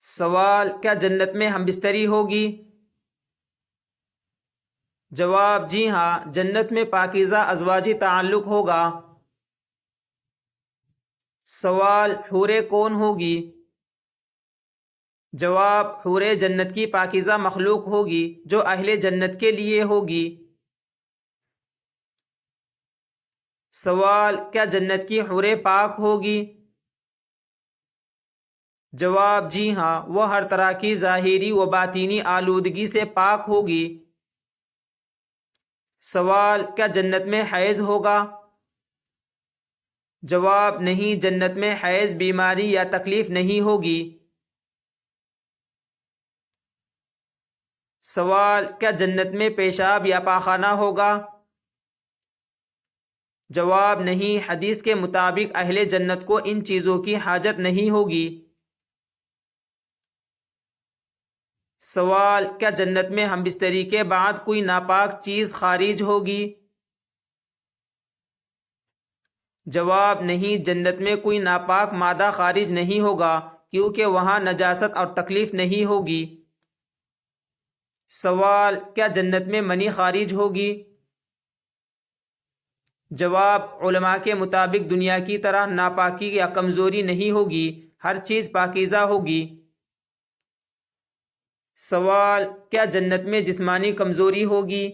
سوال: کیا جنت میں ہم بستری ہوگی؟ جواب: جی ہاں، جنت میں پاکیزہ ازواجی تعلق ہوگا۔ سوال: حوریں کون ہوگی؟ جواب: حوریں جنت کی پاکیزہ مخلوق ہوگی جو اہل جنت کے لیے ہوگی۔ سوال: کیا جنت کی حوریں پاک ہوگی؟ جواب: جی ہاں، وہ ہر طرح کی ظاہری و باطینی آلودگی سے پاک ہوگی۔ سوال: کیا جنت میں حیض ہوگا؟ جواب: نہیں، جنت میں حیض بیماری یا تکلیف نہیں ہوگی۔ سوال: کیا جنت میں پیشاب یا پاخانہ ہوگا؟ جواب: نہیں، حدیث کے مطابق اہل جنت کو ان چیزوں کی حاجت نہیں ہوگی۔ سوال: کیا جنت میں ہم بستری کے بعد کوئی ناپاک چیز خارج ہوگی؟ جواب: نہیں، جنت میں کوئی ناپاک مادہ خارج نہیں ہوگا کیونکہ وہاں نجاست اور تکلیف نہیں ہوگی۔ سوال: کیا جنت میں منی خارج ہوگی؟ جواب: علماء کے مطابق دنیا کی طرح ناپاکی یا کمزوری نہیں ہوگی، ہر چیز پاکیزہ ہوگی۔ سوال: کیا جنت میں جسمانی کمزوری ہوگی؟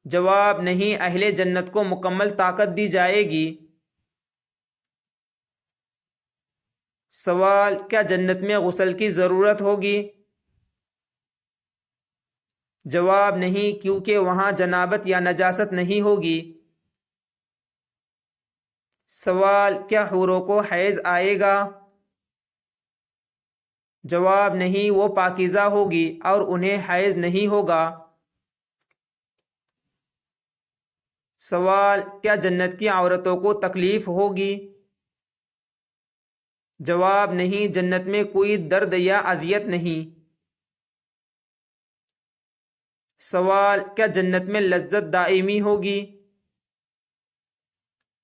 جواب: نہیں، اہل جنت کو مکمل طاقت دی جائے گی۔ سوال: کیا جنت میں غسل کی ضرورت ہوگی؟ جواب: نہیں، کیونکہ وہاں جنابت یا نجاست نہیں ہوگی۔ سوال: کیا حوروں کو حیض آئے گا؟ جواب: نہیں، وہ پاکیزہ ہوگی اور انہیں حیض نہیں ہوگا۔ سوال: کیا جنت کی عورتوں کو تکلیف ہوگی؟ جواب: نہیں، جنت میں کوئی درد یا اذیت نہیں۔ سوال: کیا جنت میں لذت دائمی ہوگی؟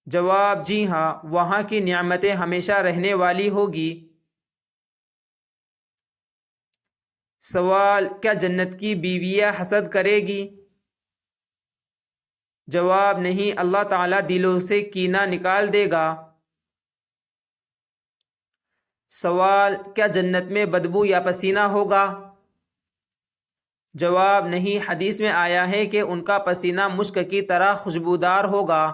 جواب: جی ہاں، وہاں کی نعمتیں ہمیشہ رہنے والی ہوگی۔ سوال: کیا جنت کی بیویاں حسد کرے گی؟ جواب: نہیں، اللہ تعالیٰ دلوں سے کینہ نکال دے گا۔ سوال: کیا جنت میں بدبو یا پسینہ ہوگا؟ جواب: نہیں، حدیث میں آیا ہے کہ ان کا پسینہ مشک کی طرح خوشبودار ہوگا۔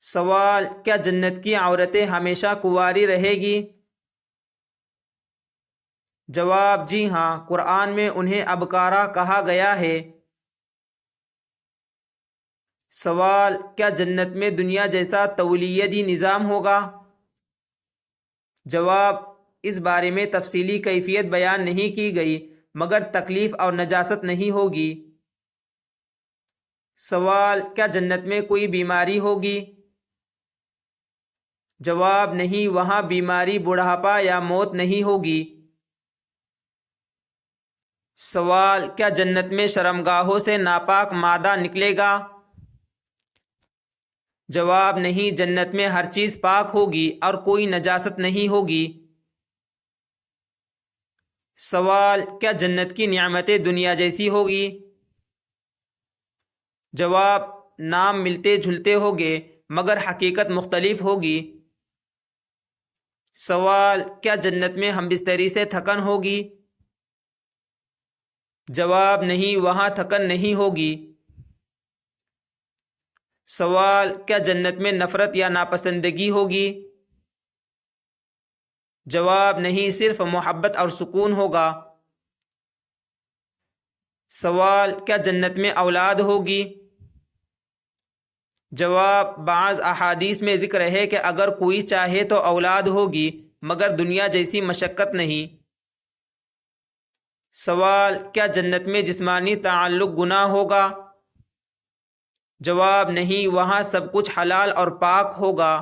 سوال: کیا جنت کی عورتیں ہمیشہ کنواری رہے گی؟ جواب: جی ہاں، قرآن میں انہیں ابکارا کہا گیا ہے۔ سوال: کیا جنت میں دنیا جیسا تولیدی نظام ہوگا؟ جواب: اس بارے میں تفصیلی کیفیت بیان نہیں کی گئی، مگر تکلیف اور نجاست نہیں ہوگی۔ سوال: کیا جنت میں کوئی بیماری ہوگی؟ جواب: نہیں، وہاں بیماری، بڑھاپا یا موت نہیں ہوگی۔ سوال: کیا جنت میں شرمگاہوں سے ناپاک مادہ نکلے گا؟ جواب: نہیں، جنت میں ہر چیز پاک ہوگی اور کوئی نجاست نہیں ہوگی۔ سوال: کیا جنت کی نعمتیں دنیا جیسی ہوگی؟ جواب: نام ملتے جھلتے ہوگے مگر حقیقت مختلف ہوگی۔ سوال: کیا جنت میں ہم بستری سے تھکن ہوگی؟ جواب: نہیں، وہاں تھکن نہیں ہوگی۔ سوال: کیا جنت میں نفرت یا ناپسندگی ہوگی؟ جواب: نہیں، صرف محبت اور سکون ہوگا۔ سوال: کیا جنت میں اولاد ہوگی؟ جواب: بعض احادیث میں ذکر ہے کہ اگر کوئی چاہے تو اولاد ہوگی مگر دنیا جیسی مشقت نہیں۔ سوال: کیا جنت میں جسمانی تعلق گناہ ہوگا؟ جواب: نہیں، وہاں سب کچھ حلال اور پاک ہوگا۔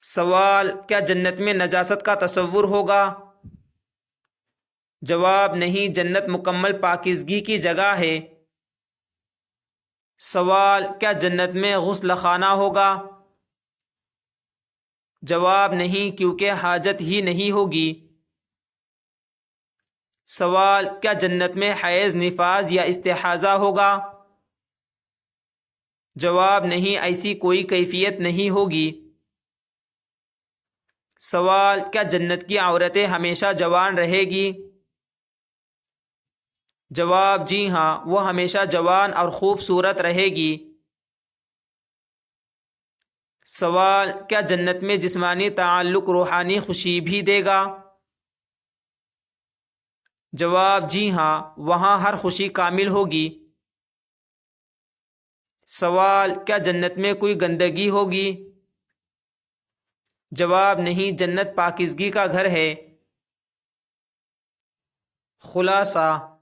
سوال: کیا جنت میں نجاست کا تصور ہوگا؟ جواب: نہیں، جنت مکمل پاکیزگی کی جگہ ہے۔ سوال: کیا جنت میں غسل خانہ ہوگا؟ جواب نہیں، کیونکہ حاجت ہی نہیں ہوگی۔ سوال، کیا جنت میں حیض، نفاس یا استحاضہ ہوگا؟ جواب نہیں، ایسی کوئی کیفیت نہیں ہوگی۔ سوال، کیا جنت کی عورتیں ہمیشہ جوان رہے گی؟ جواب جی ہاں، وہ ہمیشہ جوان اور خوبصورت رہے گی۔ سوال، کیا جنت میں جسمانی تعلق روحانی خوشی بھی دے گا؟ جواب جی ہاں، وہاں ہر خوشی کامل ہوگی۔ سوال، کیا جنت میں کوئی گندگی ہوگی؟ جواب نہیں، جنت پاکیزگی کا گھر ہے۔ خلاصہ: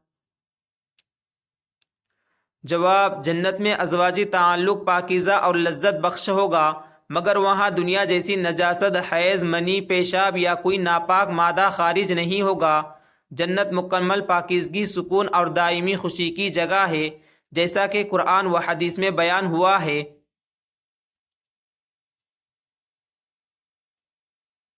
جواب، جنت میں ازواجی تعلق پاکیزہ اور لذت بخش ہوگا، مگر وہاں دنیا جیسی نجاست، حیض، منی، پیشاب یا کوئی ناپاک مادہ خارج نہیں ہوگا۔ جنت مکمل پاکیزگی، سکون اور دائمی خوشی کی جگہ ہے، جیسا کہ قرآن و حدیث میں بیان ہوا ہے۔